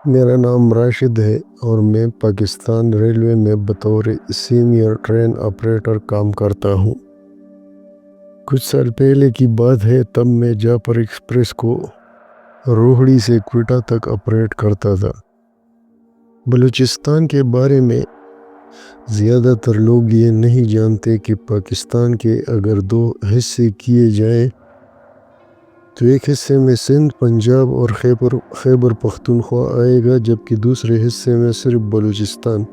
میرا نام راشد ہے اور میں پاکستان ریلوے میں بطور سینئر ٹرین آپریٹر کام کرتا ہوں۔ کچھ سال پہلے کی بات ہے، تب میں جعفر ایکسپریس کو روہڑی سے کوئٹہ تک آپریٹ کرتا تھا۔ بلوچستان کے بارے میں زیادہ تر لوگ یہ نہیں جانتے کہ پاکستان کے اگر دو حصے کیے جائیں تو ایک حصے میں سندھ، پنجاب اور خیبر پختونخوا آئے گا، جبکہ دوسرے حصے میں صرف بلوچستان۔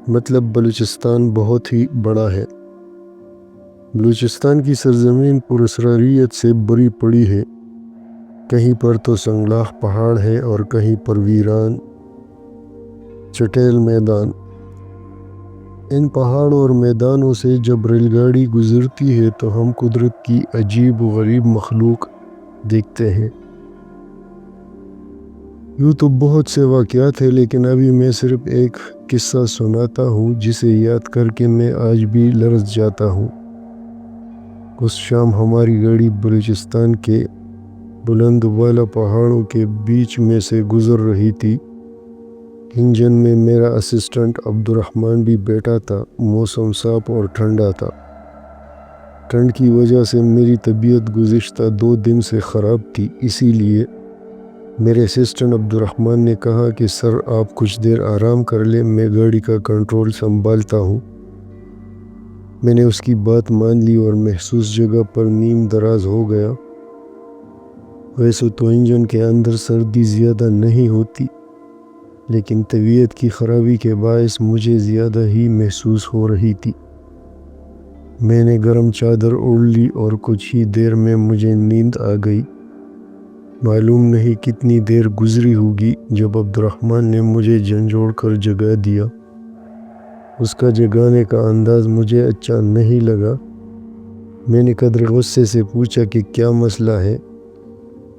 مطلب بلوچستان بہت ہی بڑا ہے۔ بلوچستان کی سرزمین پراسراریت سے بھری پڑی ہے۔ کہیں پر تو سنگلاخ پہاڑ ہے اور کہیں پر ویران چٹیل میدان۔ ان پہاڑوں اور میدانوں سے جب ریل گاڑی گزرتی ہے تو ہم قدرت کی عجیب و غریب مخلوق دیکھتے ہیں۔ یوں تو بہت سے واقعات ہیں، لیکن ابھی میں صرف ایک قصہ سناتا ہوں جسے یاد کر کے میں آج بھی لرز جاتا ہوں۔ اس شام ہماری گاڑی بلوچستان کے بلند بالا پہاڑوں کے بیچ میں سے گزر رہی تھی۔ انجن میں میرا اسسٹنٹ عبدالرحمن بھی بیٹھا تھا۔ موسم صاف اور ٹھنڈا تھا۔ ٹھنڈ کی وجہ سے میری طبیعت گزشتہ 2 دن سے خراب تھی، اسی لیے میرے اسسٹنٹ عبدالرحمن نے کہا کہ سر آپ کچھ دیر آرام کر لیں، میں گاڑی کا کنٹرول سنبھالتا ہوں۔ میں نے اس کی بات مان لی اور محسوس جگہ پر نیم دراز ہو گیا۔ ویسے تو انجن کے اندر سردی زیادہ نہیں ہوتی، لیکن طبیعت کی خرابی کے باعث مجھے زیادہ ہی محسوس ہو رہی تھی۔ میں نے گرم چادر اوڑھ لی اور کچھ ہی دیر میں مجھے نیند آ گئی۔ معلوم نہیں کتنی دیر گزری ہوگی جب عبدالرحمن نے مجھے جھنجھوڑ کر جگا دیا۔ اس کا جگانے کا انداز مجھے اچھا نہیں لگا۔ میں نے قدر غصے سے پوچھا کہ کیا مسئلہ ہے؟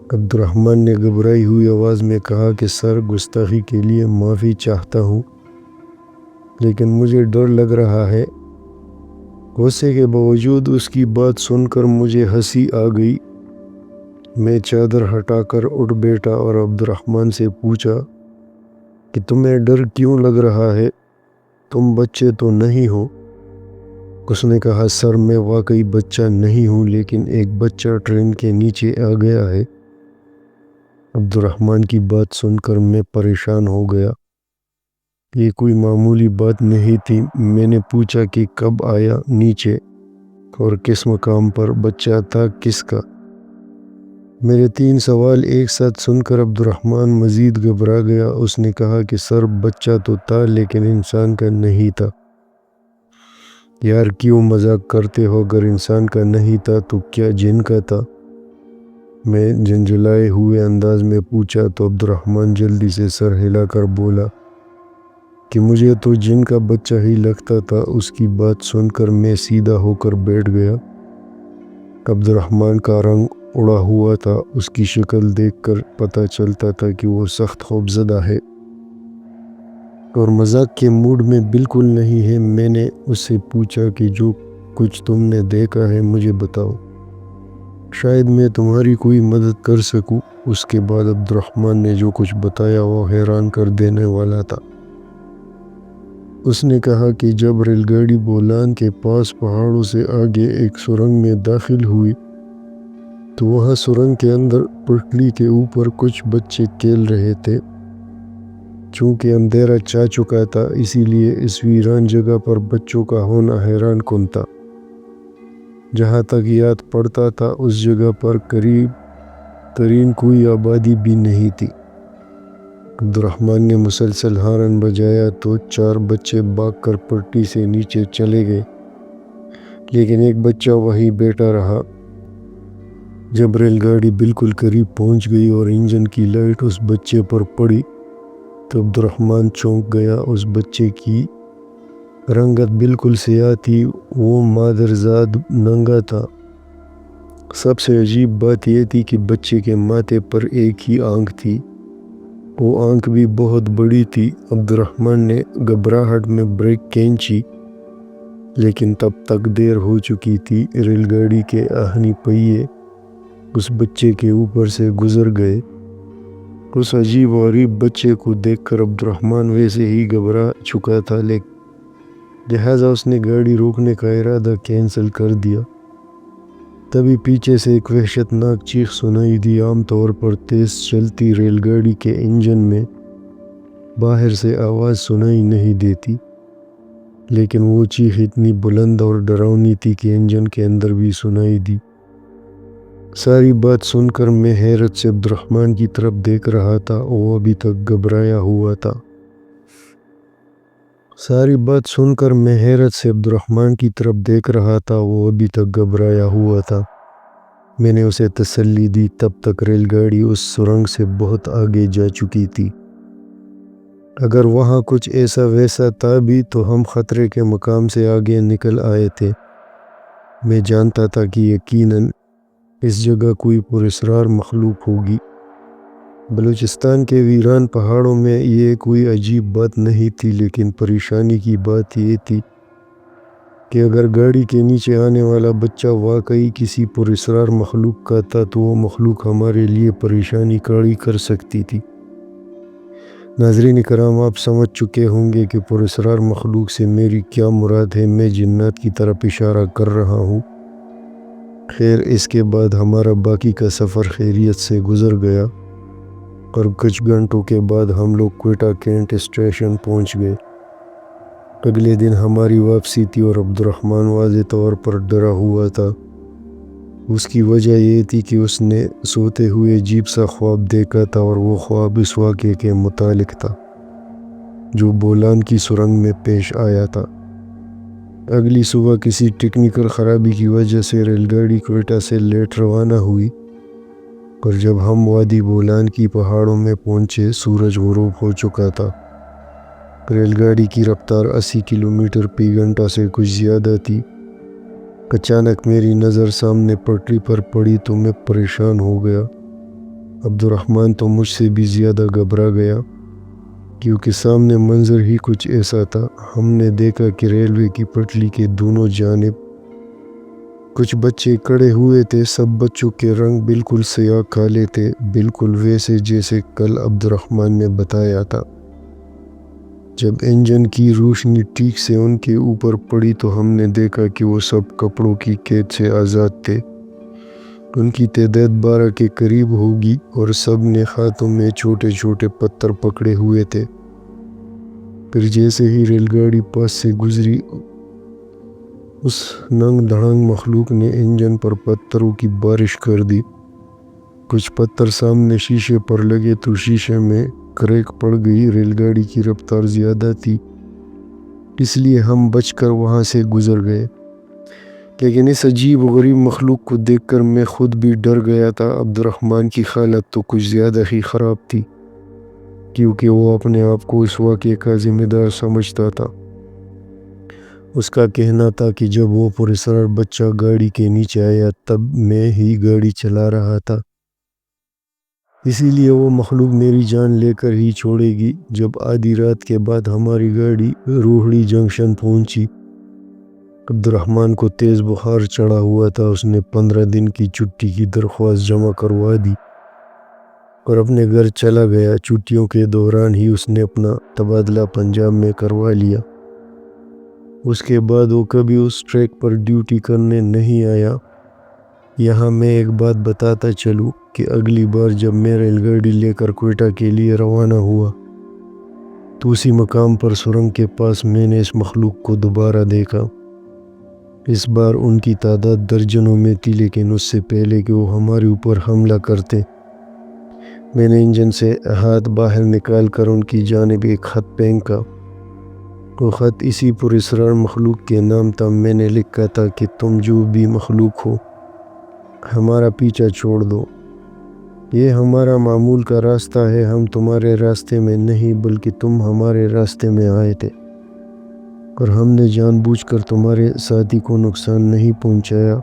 عبدالرحمن نے گھبرائی ہوئی آواز میں کہا کہ سر گستاخی کے لیے معافی چاہتا ہوں، لیکن مجھے ڈر لگ رہا ہے۔ غصے کے باوجود اس کی بات سن کر مجھے ہنسی آ گئی۔ میں چادر ہٹا کر اٹھ بیٹھا اور عبدالرحمن سے پوچھا کہ تمہیں ڈر کیوں لگ رہا ہے؟ تم بچے تو نہیں ہو؟ اس نے کہا سر میں واقعی بچہ نہیں ہوں، لیکن ایک بچہ ٹرین کے نیچے آ گیا ہے۔ عبدالرحمن کی بات سن کر میں پریشان ہو گیا۔ یہ کوئی معمولی بات نہیں تھی۔ میں نے پوچھا کہ کب آیا نیچے اور کس مقام پر؟ بچہ تھا کس کا؟ میرے 3 سوال ایک ساتھ سن کر عبدالرحمن مزید گھبرا گیا۔ اس نے کہا کہ سر بچہ تو تھا، لیکن انسان کا نہیں تھا۔ یار کیوں مذاق کرتے ہو؟ اگر انسان کا نہیں تھا تو کیا جن کا تھا؟ میں جھنجھلائے ہوئے انداز میں پوچھا تو عبدالرحمن جلدی سے سر ہلا کر بولا کہ مجھے تو جن کا بچہ ہی لگتا تھا۔ اس کی بات سن کر میں سیدھا ہو کر بیٹھ گیا۔ عبدالرحمن کا رنگ اڑا ہوا تھا۔ اس کی شکل دیکھ کر پتہ چلتا تھا کہ وہ سخت خوفزدہ ہے اور مذاق کے موڈ میں بالکل نہیں ہے۔ میں نے اس سے پوچھا کہ جو کچھ تم نے دیکھا ہے مجھے بتاؤ، شاید میں تمہاری کوئی مدد کر سکوں۔ اس کے بعد عبدالرحمن نے جو کچھ بتایا وہ حیران کر دینے والا تھا۔ اس نے کہا کہ جب ریل گاڑی بولان کے پاس پہاڑوں سے آگے ایک سرنگ میں داخل ہوئی تو وہاں سرنگ کے اندر پٹڑی کے اوپر کچھ بچے کھیل رہے تھے۔ چونکہ اندھیرا چھا چکا تھا، اسی لیے اس ویران جگہ پر بچوں کا ہونا حیران کن تھا۔ جہاں تک یاد پڑتا تھا اس جگہ پر قریب ترین کوئی آبادی بھی نہیں تھی۔ عبدالرحمن نے مسلسل ہارن بجایا تو 4 بچے بھاگ کر پٹی سے نیچے چلے گئے، لیکن ایک بچہ وہیں بیٹھا رہا۔ جب ریل گاڑی بالکل قریب پہنچ گئی اور انجن کی لائٹ اس بچے پر پڑی تو عبدالرحمن چونک گیا۔ اس بچے کی رنگت بالکل سیاہ تھی، وہ مادرزاد ننگا تھا۔ سب سے عجیب بات یہ تھی کہ بچے کے ماتھے پر ایک ہی آنکھ تھی، وہ آنکھ بھی بہت بڑی تھی۔ عبدالرحمن نے گھبراہٹ میں بریک کھینچی، لیکن تب تک دیر ہو چکی تھی۔ ریل گاڑی کے آہنی پہیے اس بچے کے اوپر سے گزر گئے۔ اس عجیب و غریب بچے کو دیکھ کر عبد الرحمن ویسے ہی گھبرا چکا تھا، لہٰذا اس نے گاڑی روکنے کا ارادہ کینسل کر دیا۔ تبھی پیچھے سے ایک وحشتناک چیخ سنائی دی۔ عام طور پر تیز چلتی ریل گاڑی کے انجن میں باہر سے آواز سنائی نہیں دیتی، لیکن وہ چیخ اتنی بلند اور ڈراؤنی تھی کہ انجن کے اندر بھی سنائی دی۔ ساری بات سن کر میں حیرت سے عبد الرحمن کی طرف دیکھ رہا تھا، وہ ابھی تک گھبرایا ہوا تھا۔ میں نے اسے تسلی دی، تب تک ریل گاڑی اس سرنگ سے بہت آگے جا چکی تھی۔ اگر وہاں کچھ ایسا ویسا تھا بھی تو ہم خطرے کے مقام سے آگے نکل آئے تھے۔ میں جانتا تھا کہ یقیناً اس جگہ کوئی پراسرار مخلوق ہوگی۔ بلوچستان کے ویران پہاڑوں میں یہ کوئی عجیب بات نہیں تھی، لیکن پریشانی کی بات یہ تھی کہ اگر گاڑی کے نیچے آنے والا بچہ واقعی کسی پراسرار مخلوق کا تھا تو وہ مخلوق ہمارے لیے پریشانی کھڑی کر سکتی تھی۔ ناظرین کرام، آپ سمجھ چکے ہوں گے کہ پراسرار مخلوق سے میری کیا مراد ہے۔ میں جنات کی طرف اشارہ کر رہا ہوں۔ خیر، اس کے بعد ہمارا باقی کا سفر خیریت سے گزر گیا اور کچھ گھنٹوں کے بعد ہم لوگ کوئٹہ کینٹ اسٹیشن پہنچ گئے۔ اگلے دن ہماری واپسی تھی اور عبد الرحمن واضح طور پر ڈرا ہوا تھا۔ اس کی وجہ یہ تھی کہ اس نے سوتے ہوئے عجیب سا خواب دیکھا تھا، اور وہ خواب اس واقعے کے متعلق تھا جو بولان کی سرنگ میں پیش آیا تھا۔ اگلی صبح کسی ٹیکنیکل خرابی کی وجہ سے ریل گاڑی کوئٹہ سے لیٹ روانہ ہوئی، اور جب ہم وادی بولان کی پہاڑوں میں پہنچے سورج غروب ہو چکا تھا۔ ریل گاڑی کی رفتار 80 کلومیٹر فی گھنٹہ سے کچھ زیادہ تھی۔ اچانک میری نظر سامنے پٹری پر پڑی تو میں پریشان ہو گیا۔ عبد الرحمن تو مجھ سے بھی زیادہ گھبرا گیا، کیونکہ سامنے منظر ہی کچھ ایسا تھا۔ ہم نے دیکھا کہ ریلوے کی پٹری کے دونوں جانب کچھ بچے کھڑے ہوئے تھے۔ سب بچوں کے رنگ بالکل سیاہ کالے تھے، بالکل ویسے جیسے کل عبد الرحمن نے بتایا تھا۔ جب انجن کی روشنی ٹھیک سے ان کے اوپر پڑی تو ہم نے دیکھا کہ وہ سب کپڑوں کی قید سے آزاد تھے۔ ان کی تعداد 12 کے قریب ہوگی، اور سب نے ہاتھوں میں چھوٹے چھوٹے پتھر پکڑے ہوئے تھے۔ پھر جیسے ہی ریل گاڑی پاس سے گزری، اس ننگ دھڑنگ مخلوق نے انجن پر پتھروں کی بارش کر دی۔ کچھ پتھر سامنے شیشے پر لگے تو شیشے میں کریک پڑ گئی۔ ریل گاڑی کی رفتار زیادہ تھی، اس لیے ہم بچ کر وہاں سے گزر گئے، لیکن اس عجیب و غریب مخلوق کو دیکھ کر میں خود بھی ڈر گیا تھا۔ عبد الرحمن کی حالت تو کچھ زیادہ ہی خراب تھی، کیونکہ وہ اپنے آپ کو اس واقعے کا ذمہ دار سمجھتا تھا۔ اس کا کہنا تھا کہ جب وہ پراسرار بچہ گاڑی کے نیچے آیا تب میں ہی گاڑی چلا رہا تھا، اسی لیے وہ مخلوق میری جان لے کر ہی چھوڑے گی۔ جب آدھی رات کے بعد ہماری گاڑی روہڑی جنکشن پہنچی، عبد الرحمن کو تیز بخار چڑھا ہوا تھا۔ اس نے 15 دن کی چھٹی کی درخواست جمع کروا دی اور اپنے گھر چلا گیا۔ چھٹیوں کے دوران ہی اس نے اپنا تبادلہ پنجاب میں کروا لیا۔ اس کے بعد وہ کبھی اس ٹریک پر ڈیوٹی کرنے نہیں آیا۔ یہاں میں ایک بات بتاتا چلوں کہ اگلی بار جب میں ریل گاڑی لے کر کوئٹہ کے لیے روانہ ہوا تو اسی مقام پر سرنگ کے پاس میں نے اس مخلوق کو دوبارہ دیکھا۔ اس بار ان کی تعداد درجنوں میں تھی، لیکن اس سے پہلے کہ وہ ہمارے اوپر حملہ کرتے، میں نے انجن سے ہاتھ باہر نکال کر ان کی جانب ایک خط پھینکا۔ وہ خط اسی پراسرار مخلوق کے نام تھا۔ میں نے لکھا تھا کہ تم جو بھی مخلوق ہو، ہمارا پیچھا چھوڑ دو۔ یہ ہمارا معمول کا راستہ ہے، ہم تمہارے راستے میں نہیں بلکہ تم ہمارے راستے میں آئے تھے، اور ہم نے جان بوجھ کر تمہارے ساتھی کو نقصان نہیں پہنچایا۔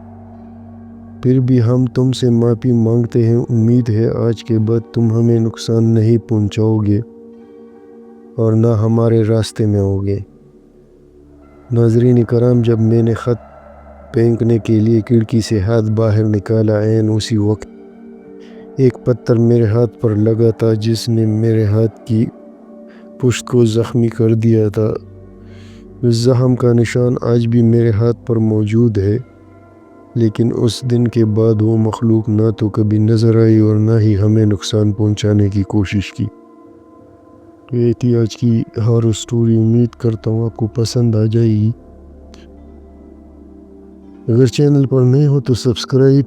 پھر بھی ہم تم سے معافی مانگتے ہیں۔ امید ہے آج کے بعد تم ہمیں نقصان نہیں پہنچاؤ گے اور نہ ہمارے راستے میں ہوگے۔ ناظرین کرام، جب میں نے خط پھینکنے کے لیے کھڑکی سے ہاتھ باہر نکالا، عین اسی وقت ایک پتھر میرے ہاتھ پر لگا تھا جس نے میرے ہاتھ کی پشت کو زخمی کر دیا تھا۔ اس زخم کا نشان آج بھی میرے ہاتھ پر موجود ہے، لیکن اس دن کے بعد وہ مخلوق نہ تو کبھی نظر آئی اور نہ ہی ہمیں نقصان پہنچانے کی کوشش کی۔ یہ تھی آج کی ہارر سٹوری۔ امید کرتا ہوں آپ کو پسند آ جائے گی۔ اگر چینل پر نئے ہو تو سبسکرائب،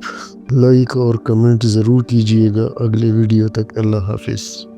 لائک اور کمنٹ ضرور کیجیے گا۔ اگلے ویڈیو تک اللہ حافظ۔